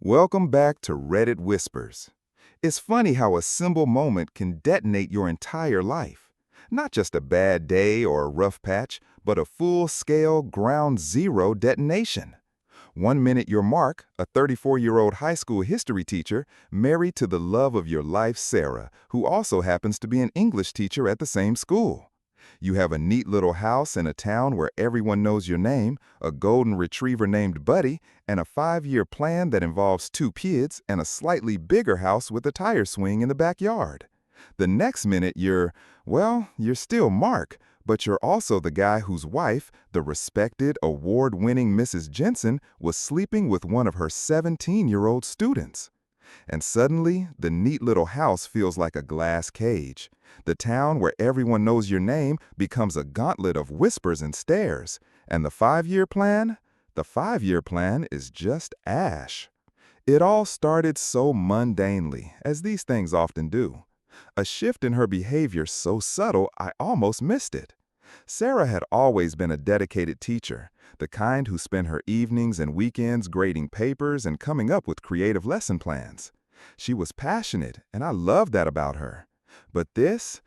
Welcome back to Reddit Whispers. It's funny how a simple moment can detonate your entire life. Not just a bad day or a rough patch, but a full-scale ground zero detonation. One minute you're Mark, a 34-year-old high school history teacher, married to the love of your life, Sarah, who also happens to be an English teacher at the same school. You have a neat little house in a town where everyone knows your name, a golden retriever named Buddy, and a 5-year plan that involves 2 kids and a slightly bigger house with a tire swing in the backyard. The next minute you're still Mark, but you're also the guy whose wife, the respected, award-winning Mrs. Jensen, was sleeping with one of her 17-year-old students. And suddenly, the neat little house feels like a glass cage. The town where everyone knows your name becomes a gauntlet of whispers and stares. And the 5-year plan? The 5-year plan is just ash. It all started so mundanely, as these things often do. A shift in her behavior so subtle I almost missed it. Sarah had always been a dedicated teacher, the kind who spent her evenings and weekends grading papers and coming up with creative lesson plans. She was passionate, and I loved that about her. But this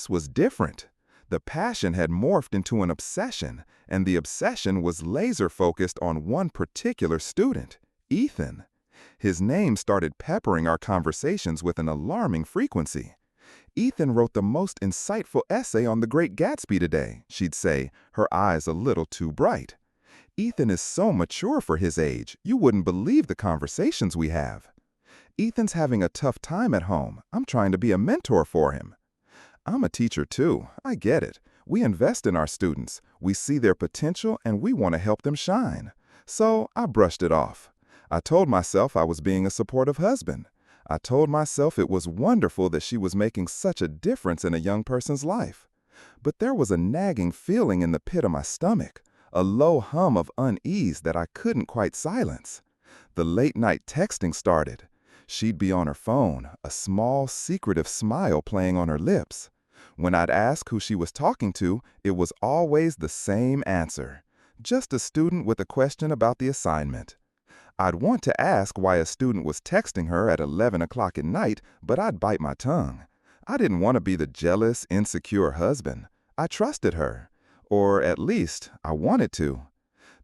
was different. The passion had morphed into an obsession, and the obsession was laser-focused on one particular student, Ethan. His name started peppering our conversations with an alarming frequency. "Ethan wrote the most insightful essay on The Great Gatsby today," she'd say, her eyes a little too bright. "Ethan is so mature for his age, you wouldn't believe the conversations we have. Ethan's having a tough time at home. I'm trying to be a mentor for him." I'm a teacher too, I get it. We invest in our students, we see their potential, and we want to help them shine. So I brushed it off. I told myself I was being a supportive husband. I told myself it was wonderful that she was making such a difference in a young person's life. But there was a nagging feeling in the pit of my stomach, a low hum of unease that I couldn't quite silence. The late-night texting started. She'd be on her phone, a small, secretive smile playing on her lips. When I'd ask who she was talking to, it was always the same answer. Just a student with a question about the assignment. I'd want to ask why a student was texting her at 11 o'clock at night, but I'd bite my tongue. I didn't want to be the jealous, insecure husband. I trusted her. Or at least, I wanted to.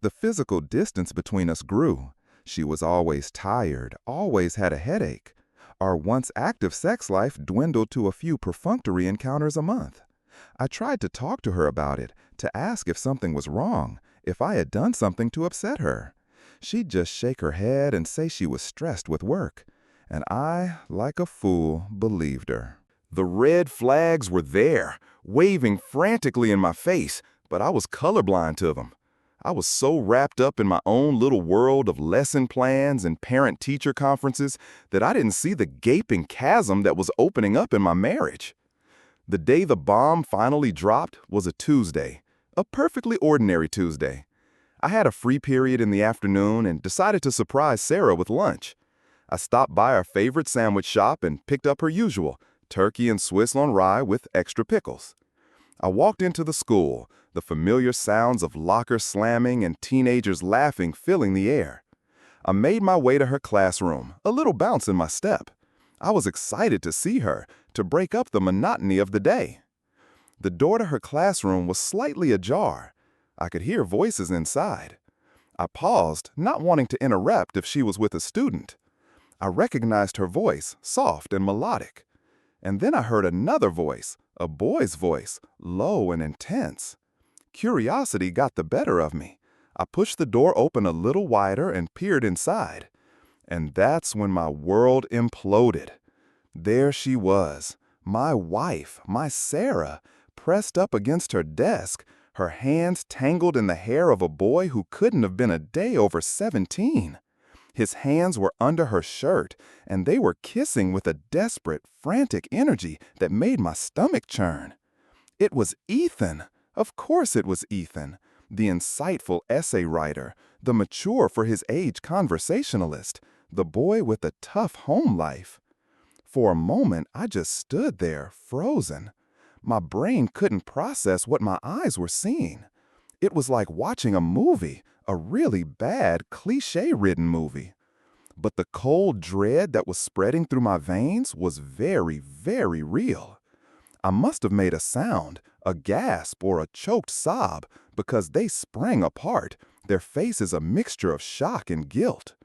The physical distance between us grew. She was always tired, always had a headache. Our once active sex life dwindled to a few perfunctory encounters a month. I tried to talk to her about it, to ask if something was wrong, if I had done something to upset her. She'd just shake her head and say she was stressed with work. And I, like a fool, believed her. The red flags were there, waving frantically in my face, but I was colorblind to them. I was so wrapped up in my own little world of lesson plans and parent-teacher conferences that I didn't see the gaping chasm that was opening up in my marriage. The day the bomb finally dropped was a Tuesday, a perfectly ordinary Tuesday. I had a free period in the afternoon and decided to surprise Sarah with lunch. I stopped by our favorite sandwich shop and picked up her usual, turkey and Swiss on rye with extra pickles. I walked into the school, the familiar sounds of locker slamming and teenagers laughing filling the air. I made my way to her classroom, a little bounce in my step. I was excited to see her, to break up the monotony of the day. The door to her classroom was slightly ajar. I could hear voices inside. I paused, not wanting to interrupt if she was with a student. I recognized her voice, soft and melodic. And then I heard another voice, a boy's voice, low and intense. Curiosity got the better of me. I pushed the door open a little wider and peered inside. And that's when my world imploded. There she was, my wife, my Sarah, pressed up against her desk, her hands tangled in the hair of a boy who couldn't have been a day over 17. His hands were under her shirt, and they were kissing with a desperate, frantic energy that made my stomach churn. It was Ethan. Of course it was Ethan, the insightful essay writer, the mature for his age conversationalist, the boy with a tough home life. For a moment, I just stood there, frozen. My brain couldn't process what my eyes were seeing. It was like watching a movie, a really bad, cliché-ridden movie. But the cold dread that was spreading through my veins was very, very real. I must have made a sound, a gasp or a choked sob, because they sprang apart, their faces a mixture of shock and guilt.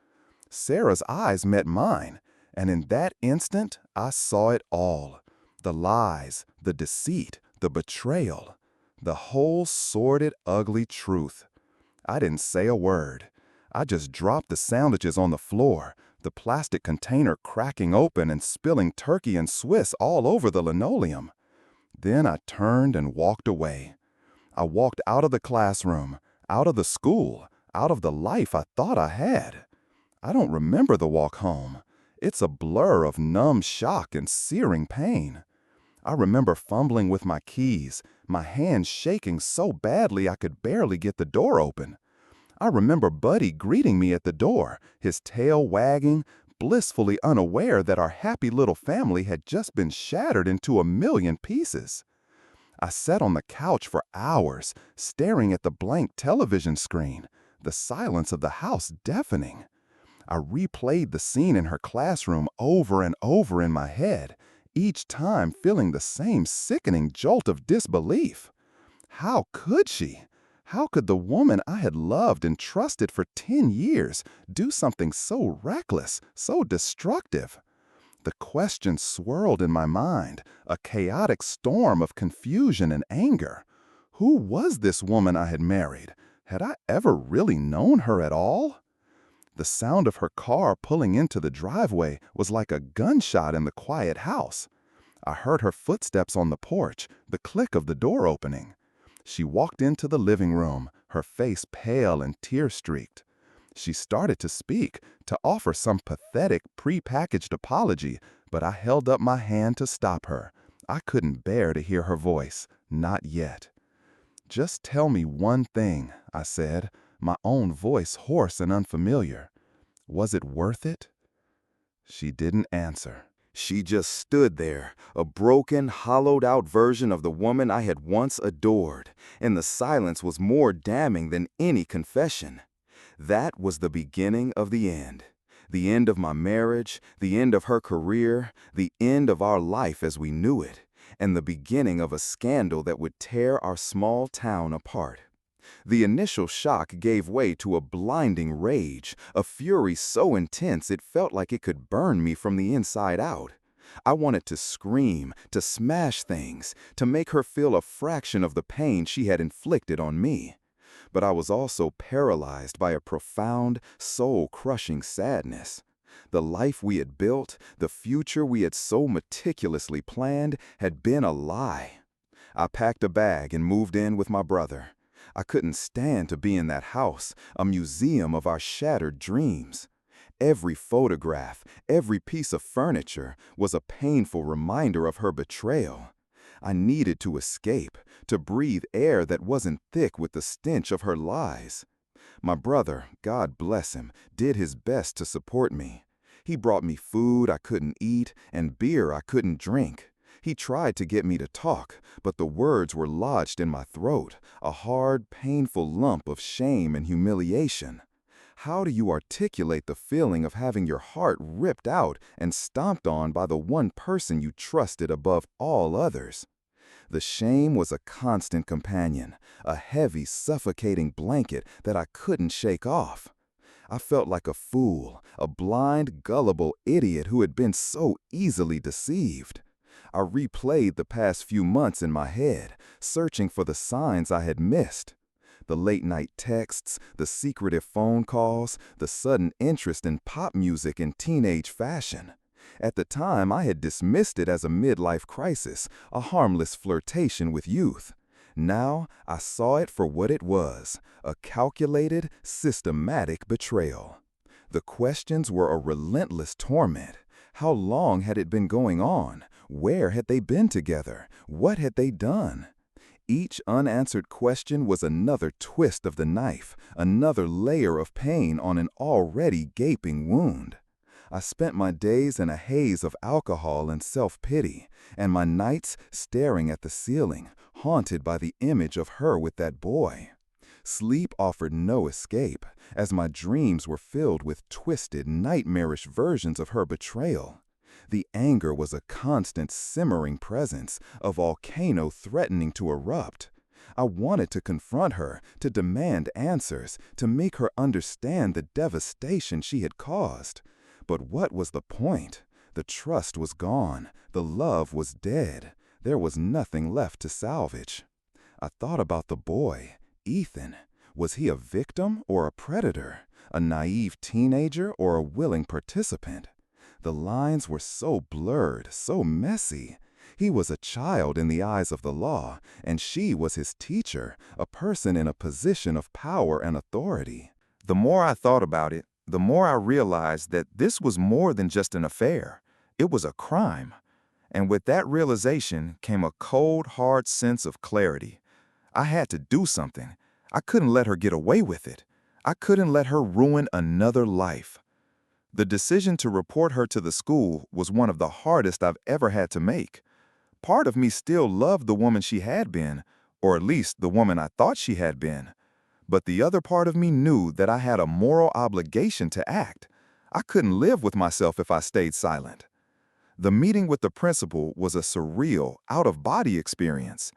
Sarah's eyes met mine, and in that instant I saw it all. The lies, the deceit, the betrayal, the whole sordid, ugly truth. I didn't say a word. I just dropped the sandwiches on the floor, the plastic container cracking open and spilling turkey and Swiss all over the linoleum. Then I turned and walked away. I walked out of the classroom, out of the school, out of the life I thought I had. I don't remember the walk home. It's a blur of numb shock and searing pain. I remember fumbling with my keys, my hands shaking so badly I could barely get the door open. I remember Buddy greeting me at the door, his tail wagging, blissfully unaware that our happy little family had just been shattered into a million pieces. I sat on the couch for hours, staring at the blank television screen, the silence of the house deafening. I replayed the scene in her classroom over and over in my head, each time feeling the same sickening jolt of disbelief. How could she? How could the woman I had loved and trusted for 10 years do something so reckless, so destructive? The question swirled in my mind, a chaotic storm of confusion and anger. Who was this woman I had married? Had I ever really known her at all? The sound of her car pulling into the driveway was like a gunshot in the quiet house. I heard her footsteps on the porch, the click of the door opening. She walked into the living room, her face pale and tear-streaked. She started to speak, to offer some pathetic, pre-packaged apology, but I held up my hand to stop her. I couldn't bear to hear her voice, not yet. "Just tell me one thing," I said, my own voice hoarse and unfamiliar. "Was it worth it?" She didn't answer. She just stood there, a broken, hollowed-out version of the woman I had once adored, and the silence was more damning than any confession. That was the beginning of the end of my marriage, the end of her career, the end of our life as we knew it, and the beginning of a scandal that would tear our small town apart. The initial shock gave way to a blinding rage, a fury so intense it felt like it could burn me from the inside out. I wanted to scream, to smash things, to make her feel a fraction of the pain she had inflicted on me. But I was also paralyzed by a profound, soul-crushing sadness. The life we had built, the future we had so meticulously planned, had been a lie. I packed a bag and moved in with my brother. I couldn't stand to be in that house, a museum of our shattered dreams. Every photograph, every piece of furniture was a painful reminder of her betrayal. I needed to escape, to breathe air that wasn't thick with the stench of her lies. My brother, God bless him, did his best to support me. He brought me food I couldn't eat and beer I couldn't drink. He tried to get me to talk, but the words were lodged in my throat, a hard, painful lump of shame and humiliation. How do you articulate the feeling of having your heart ripped out and stomped on by the one person you trusted above all others? The shame was a constant companion, a heavy, suffocating blanket that I couldn't shake off. I felt like a fool, a blind, gullible idiot who had been so easily deceived. I replayed the past few months in my head, searching for the signs I had missed. The late-night texts, the secretive phone calls, the sudden interest in pop music and teenage fashion. At the time, I had dismissed it as a midlife crisis, a harmless flirtation with youth. Now, I saw it for what it was, a calculated, systematic betrayal. The questions were a relentless torment. How long had it been going on? Where had they been together? What had they done? Each unanswered question was another twist of the knife, another layer of pain on an already gaping wound. I spent my days in a haze of alcohol and self-pity, and my nights staring at the ceiling, haunted by the image of her with that boy. Sleep offered no escape, as my dreams were filled with twisted, nightmarish versions of her betrayal. The anger was a constant simmering presence, a volcano threatening to erupt. I wanted to confront her, to demand answers, to make her understand the devastation she had caused. But what was the point? The trust was gone. The love was dead. There was nothing left to salvage. I thought about the boy, Ethan. Was he a victim or a predator? A naive teenager or a willing participant? The lines were so blurred, so messy. He was a child in the eyes of the law, and she was his teacher, a person in a position of power and authority. The more I thought about it, the more I realized that this was more than just an affair. It was a crime. And with that realization came a cold, hard sense of clarity. I had to do something. I couldn't let her get away with it. I couldn't let her ruin another life. The decision to report her to the school was one of the hardest I've ever had to make. Part of me still loved the woman she had been, or at least the woman I thought she had been. But the other part of me knew that I had a moral obligation to act. I couldn't live with myself if I stayed silent. The meeting with the principal was a surreal, out-of-body experience.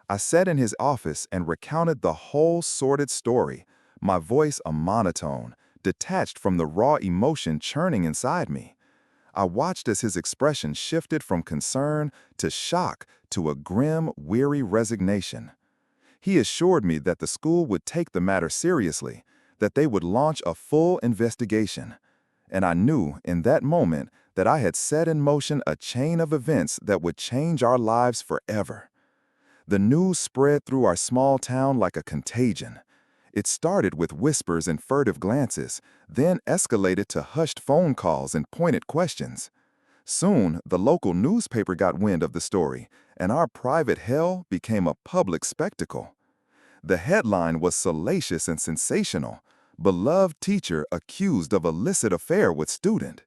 I sat in his office and recounted the whole sordid story, my voice a monotone, detached from the raw emotion churning inside me. I watched as his expression shifted from concern to shock to a grim, weary resignation. He assured me that the school would take the matter seriously, that they would launch a full investigation. And I knew in that moment that I had set in motion a chain of events that would change our lives forever. The news spread through our small town like a contagion. It started with whispers and furtive glances, then escalated to hushed phone calls and pointed questions. Soon, the local newspaper got wind of the story, and our private hell became a public spectacle. The headline was salacious and sensational: "Beloved teacher accused of illicit affair with student."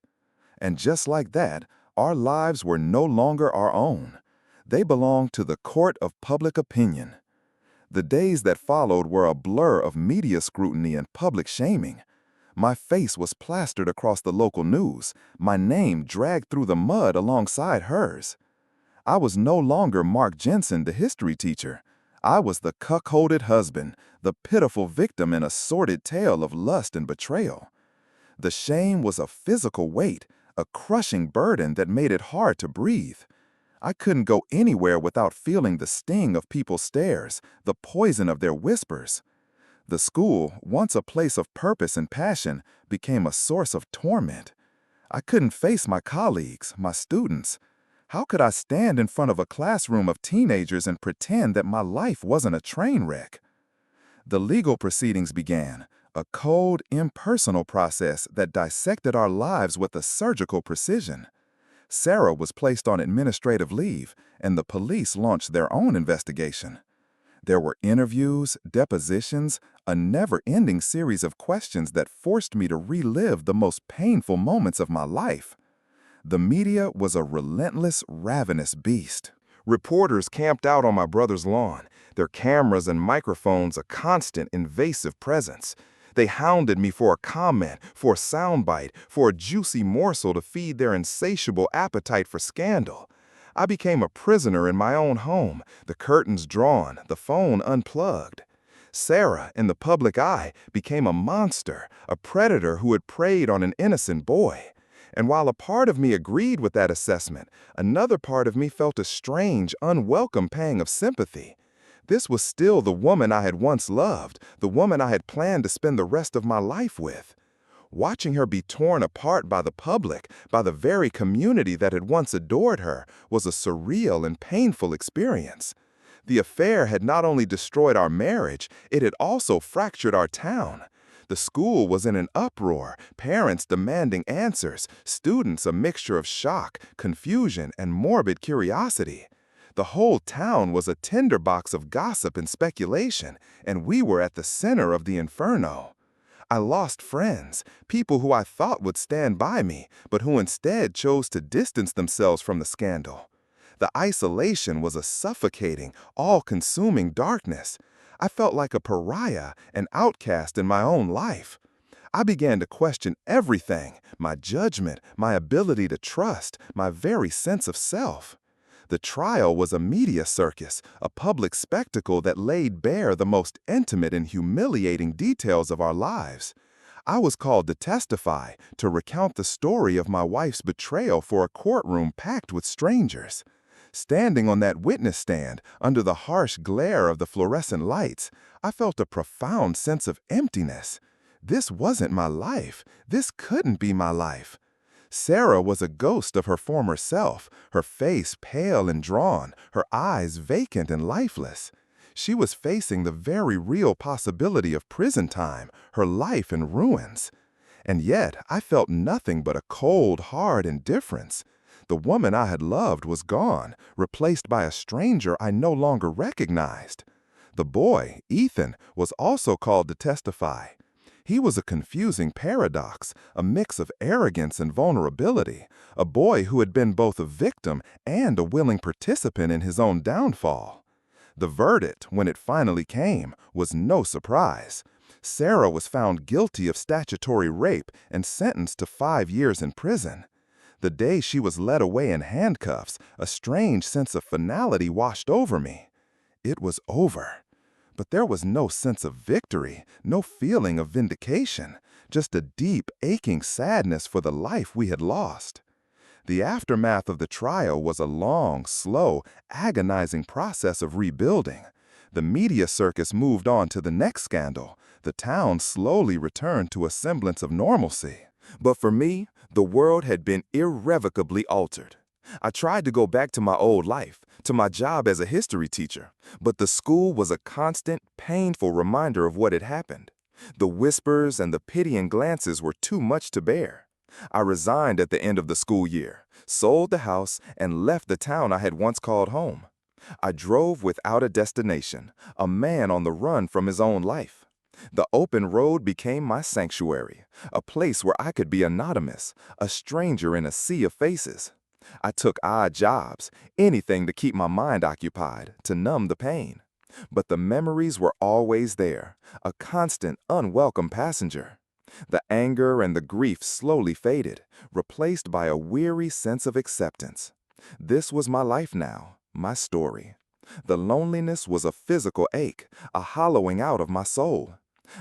And just like that, our lives were no longer our own. They belonged to the court of public opinion. The days that followed were a blur of media scrutiny and public shaming. My face was plastered across the local news, my name dragged through the mud alongside hers. I was no longer Mark Jensen, the history teacher. I was the cuckolded husband, the pitiful victim in a sordid tale of lust and betrayal. The shame was a physical weight, a crushing burden that made it hard to breathe. I couldn't go anywhere without feeling the sting of people's stares, the poison of their whispers. The school, once a place of purpose and passion, became a source of torment. I couldn't face my colleagues, my students. How could I stand in front of a classroom of teenagers and pretend that my life wasn't a train wreck? The legal proceedings began, a cold, impersonal process that dissected our lives with a surgical precision. Sarah was placed on administrative leave, and the police launched their own investigation. There were interviews, depositions, a never-ending series of questions that forced me to relive the most painful moments of my life. The media was a relentless, ravenous beast. Reporters camped out on my brother's lawn, their cameras and microphones a constant, invasive presence. They hounded me for a comment, for a soundbite, for a juicy morsel to feed their insatiable appetite for scandal. I became a prisoner in my own home, the curtains drawn, the phone unplugged. Sarah, in the public eye, became a monster, a predator who had preyed on an innocent boy. And while a part of me agreed with that assessment, another part of me felt a strange, unwelcome pang of sympathy. This was still the woman I had once loved, the woman I had planned to spend the rest of my life with. Watching her be torn apart by the public, by the very community that had once adored her, was a surreal and painful experience. The affair had not only destroyed our marriage, it had also fractured our town. The school was in an uproar, parents demanding answers, students a mixture of shock, confusion, and morbid curiosity. The whole town was a tinderbox of gossip and speculation, and we were at the center of the inferno. I lost friends, people who I thought would stand by me, but who instead chose to distance themselves from the scandal. The isolation was a suffocating, all-consuming darkness. I felt like a pariah, an outcast in my own life. I began to question everything, my judgment, my ability to trust, my very sense of self. The trial was a media circus, a public spectacle that laid bare the most intimate and humiliating details of our lives. I was called to testify, to recount the story of my wife's betrayal for a courtroom packed with strangers. Standing on that witness stand, under the harsh glare of the fluorescent lights, I felt a profound sense of emptiness. This wasn't my life. This couldn't be my life. Sarah was a ghost of her former self, her face pale and drawn, her eyes vacant and lifeless. She was facing the very real possibility of prison time, her life in ruins. And yet, I felt nothing but a cold, hard indifference. The woman I had loved was gone, replaced by a stranger I no longer recognized. The boy, Ethan, was also called to testify. He was a confusing paradox, a mix of arrogance and vulnerability, a boy who had been both a victim and a willing participant in his own downfall. The verdict, when it finally came, was no surprise. Sarah was found guilty of statutory rape and sentenced to 5 years in prison. The day she was led away in handcuffs, a strange sense of finality washed over me. It was over. But there was no sense of victory, no feeling of vindication, just a deep, aching sadness for the life we had lost. The aftermath of the trial was a long, slow, agonizing process of rebuilding. The media circus moved on to the next scandal. The town slowly returned to a semblance of normalcy. But for me, the world had been irrevocably altered. I tried to go back to my old life, to my job as a history teacher, but the school was a constant, painful reminder of what had happened. The whispers and the pitying glances were too much to bear. I resigned at the end of the school year, sold the house, and left the town I had once called home. I drove without a destination, a man on the run from his own life. The open road became my sanctuary, a place where I could be anonymous, a stranger in a sea of faces. I took odd jobs, anything to keep my mind occupied, to numb the pain. But the memories were always there, a constant, unwelcome passenger. The anger and the grief slowly faded, replaced by a weary sense of acceptance. This was my life now, my story. The loneliness was a physical ache, a hollowing out of my soul.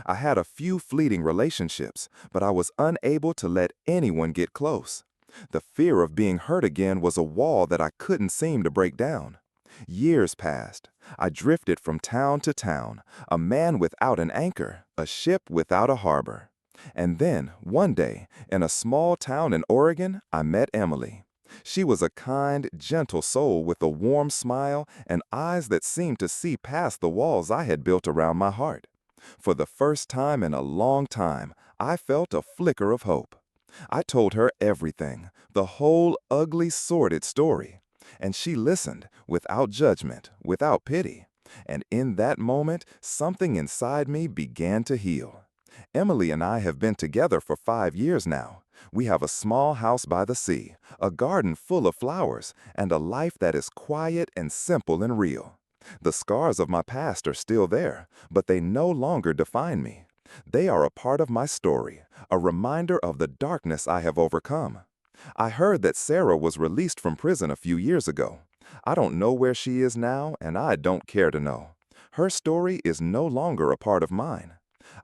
I had a few fleeting relationships, but I was unable to let anyone get close. The fear of being hurt again was a wall that I couldn't seem to break down. Years passed. I drifted from town to town, a man without an anchor, a ship without a harbor. And then, one day, in a small town in Oregon, I met Emily. She was a kind, gentle soul with a warm smile and eyes that seemed to see past the walls I had built around my heart. For the first time in a long time, I felt a flicker of hope. I told her everything, the whole ugly, sordid story. And she listened, without judgment, without pity. And in that moment, something inside me began to heal. Emily and I have been together for 5 years now. We have a small house by the sea, a garden full of flowers, and a life that is quiet and simple and real. The scars of my past are still there, but they no longer define me. They are a part of my story, a reminder of the darkness I have overcome. I heard that Sarah was released from prison a few years ago. I don't know where she is now, and I don't care to know. Her story is no longer a part of mine.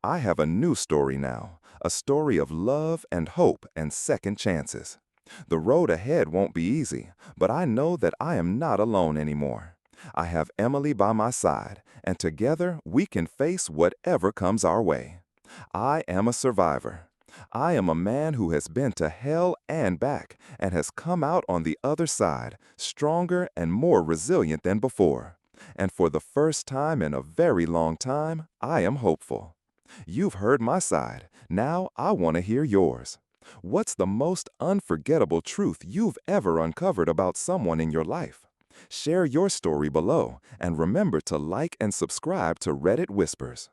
I have a new story now, a story of love and hope and second chances. The road ahead won't be easy, but I know that I am not alone anymore. I have Emily by my side, and together we can face whatever comes our way. I am a survivor. I am a man who has been to hell and back and has come out on the other side, stronger and more resilient than before. And for the first time in a very long time, I am hopeful. You've heard my side. Now I want to hear yours. What's the most unforgettable truth you've ever uncovered about someone in your life? Share your story below, and remember to like and subscribe to Reddit Whispers.